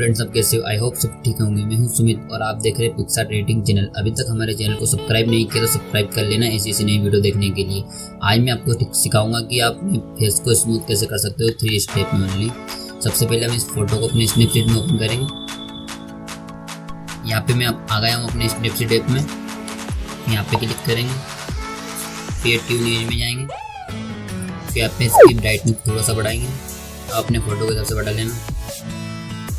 Friends, सब कैसे हो? आई होप सब ठीक होंगे। मैं हूं सुमित और आप देख रहे हैं पिक्सआर्ट एडिटिंग चैनल। अभी तक हमारे चैनल को सब्सक्राइब नहीं किया तो सब्सक्राइब कर लेना ऐसी नई वीडियो देखने के लिए। आज मैं आपको सिखाऊंगा कि आप अपने फेस को स्मूथ कैसे कर सकते हो 3 स्टेप में ओनली। सबसे पहले हम इस फोटो को अपने स्नैपसीड में ओपन करेंगे। यहाँ पे मैं आ गया हूँ अपने स्नैपसीड ऐप में। यहाँ पे क्लिक करेंगे, फिर ट्यून इमेज में जाएंगे, फिर यहाँ पे इसकी ब्राइटनेस थोड़ा सा बढ़ाएंगे। आप अपने फोटो के हिसाब से बढ़ा लेना।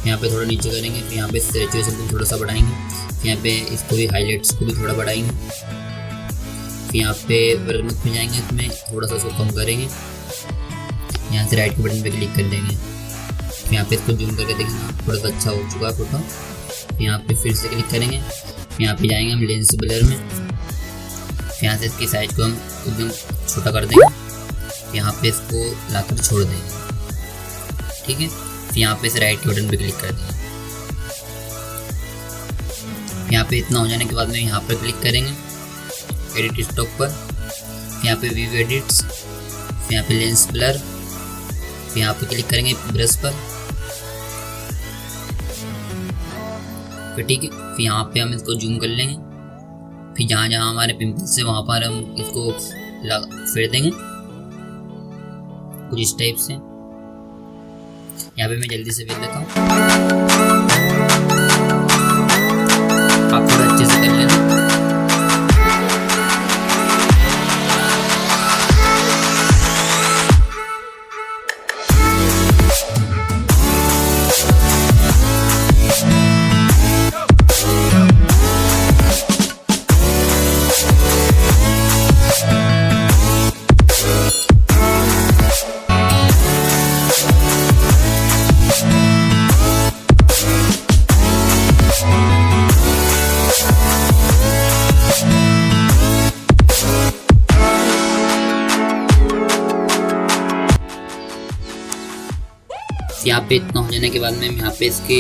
यहाँ पे थोड़ा नीचे करेंगे, फिर यहाँ पे सैचुरेशन को थोड़ा सा बढ़ाएंगे, फिर यहाँ पे इसको भी हाईलाइट्स को भी थोड़ा बढ़ाएंगे। फिर यहाँ पे वर्कनोट में जाएंगे, इसमें थोड़ा सा उसको कम करेंगे। यहाँ से राइट के बटन पे क्लिक कर लेंगे। फिर यहाँ पे इसको जूम करके देखेंगे थोड़ा सा अच्छा हो चुका है फोटो। फिर यहाँ पे फिर से क्लिक करेंगे, फिर यहाँ पे जाएंगे हम लेंस ब्लर में। फिर यहाँ से इसकी साइज को हम एकदम छोटा कर देंगे, यहाँ पे इसको लाकर छोड़ देंगे, ठीक है। फिर यहाँ पे से राइट के बटन पे क्लिक कर देंगे। यहाँ पे इतना हो जाने के बाद में यहाँ पर क्लिक करेंगे एडिट स्टॉक पर। यहाँ पे व्यू एडिट्स, फिर यहाँ पे लेंस ब्लर, फिर यहाँ पे क्लिक करेंगे ब्रश पर, फिर ठीक है। फिर यहाँ पे हम इसको जूम कर लेंगे। फिर जहाँ जहाँ हमारे पिंपल्स है वहाँ पर हम इसको फेर देंगे कुछ इस टाइप से। यहाँ पे मैं जल्दी से फेर लेता हूँ, आप थोड़ा अच्छे से कर लेना। यहाँ पे इतना हो जाने के बाद में हम यहाँ पे इसके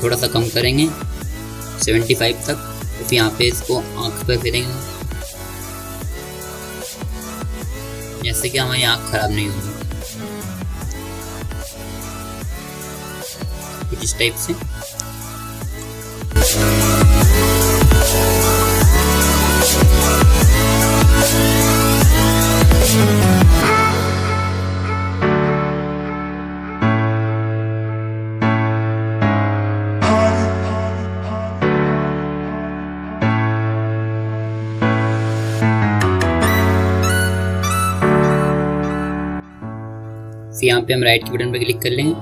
थोड़ा सा कम करेंगे 75 तक। तो फिर यहाँ पे इसको आँख पे फेरेंगे, जैसे कि हमारी आँख खराब नहीं होगी, कुछ इस टाइप से। फिर यहाँ पे हम राइट के बटन पे क्लिक कर लेंगे।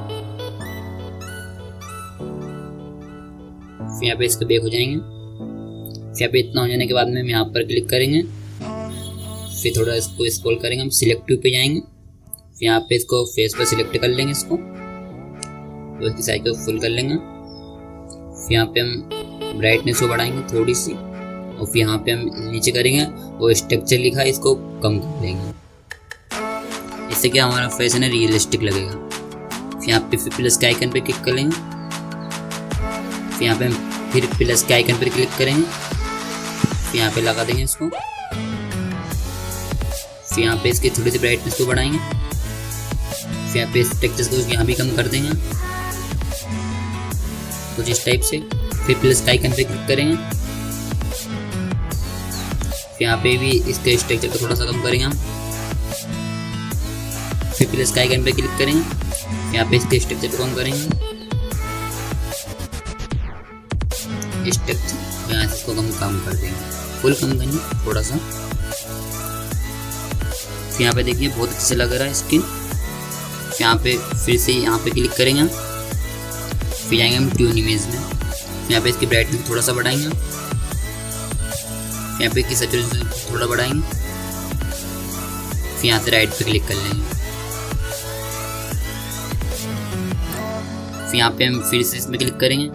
फिर यहाँ पे इसके बैक हो जाएंगे। फिर यहाँ पे इतना हो जाने के बाद में हम यहाँ पर क्लिक करेंगे। फिर थोड़ा इसको स्क्रॉल करेंगे, हम सिलेक्टिव पे जाएंगे। फिर यहाँ पे इसको फेस पर सिलेक्ट कर लेंगे इसको, तो इसकी साइज को फुल कर लेंगे। फिर यहाँ पे हम ब्राइटनेस को बढ़ाएंगे थोड़ी सी, और फिर यहाँ पे हम नीचे करेंगे वो स्ट्रक्चर लिखा है इसको कम कर लेंगे, इससे क्या हमारा फेस है ना रियलिस्टिक लगेगा। फिर यहाँ पे फिर प्लस के आइकन पे क्लिक कर लेंगे। फिर यहाँ पे हम फिर प्लस के आइकन पे क्लिक करेंगे, फिर यहाँ पे लगा देंगे इसको। फिर यहाँ पे इसकी थोड़ी सी ब्राइटनेस को बढ़ाएंगे। फिर यहाँ पे स्ट्रक्चर्स को यहाँ भी कम कर देंगे कुछ इस टाइप से। फिर प्लस के आइकन पे क्लिक करेंगे। फिर यहाँ पे भी इसके स्ट्रक्चर को थोड़ा सा कम करेंगे हम। फिर प्लस का आइकन पे क्लिक करेंगे, यहाँ पे इसके स्ट्रक्चर को कम करेंगे, स्ट्रक्चर यहाँ से इसको कम कर देंगे, फुल कम करेंगे थोड़ा सा। फिर यहाँ पे देखिए बहुत अच्छे से लग रहा है स्किन। यहाँ पे फिर से यहाँ पे क्लिक करेंगे, फिर जाएंगे हम ट्यून इमेज में। यहाँ पे इसकी ब्राइटनेस थोड़ा सा बढ़ाएंगे, यहाँ पे इसकी सैचुरेशन थोड़ा बढ़ाएंगे। फिर यहाँ से राइट पे क्लिक कर लेंगे। फिर यहाँ पे हम फिर से इसमें क्लिक करेंगे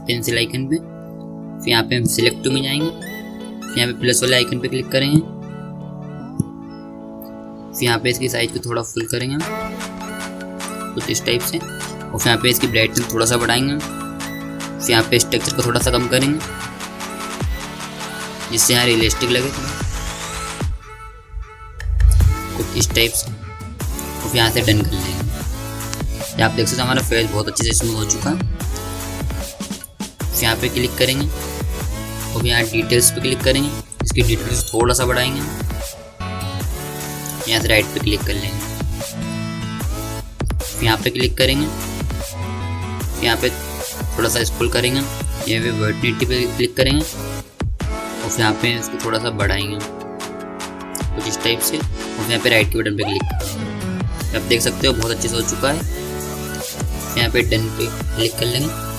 पेंसिल आइकन पे। फिर यहाँ पे हम सिलेक्टिव में जाएंगे, फिर यहाँ पे प्लस वाले आइकन पे क्लिक करेंगे। फिर यहाँ पे इसकी साइज को थोड़ा फुल करेंगे कुछ इस टाइप से, और फिर यहाँ पे इसकी ब्राइटनेस थोड़ा सा बढ़ाएंगे। फिर यहाँ पे स्ट्रक्चर को थोड़ा सा कम करेंगे जिससे यहाँ रियलिस्टिक लगे कुछ इस टाइप से, और फिर यहाँ से डन कर लेंगे। ये आप देख सकते हैं हमारा फेस बहुत अच्छे से स्मूथ हो चुका है। यहाँ पे क्लिक करेंगे और यहाँ डिटेल्स पे क्लिक करेंगे, इसकी डिटेल्स थोड़ा सा बढ़ाएंगे, यहाँ से राइट पे क्लिक कर लेंगे, यहाँ पे क्लिक करेंगे, यहाँ पे थोड़ा सा स्क्रॉल करेंगे, यहाँ पे वर्टिनिटी पे क्लिक करेंगे और फिर यहाँ पे इसको थोड़ा सा बढ़ाएंगे कुछ इस टाइप से, और यहाँ पे राइट के बटन पे क्लिक करेंगे। आप देख सकते हो बहुत अच्छे से हो चुका है। यहाँ पे डन पे क्लिक कर लेंगे।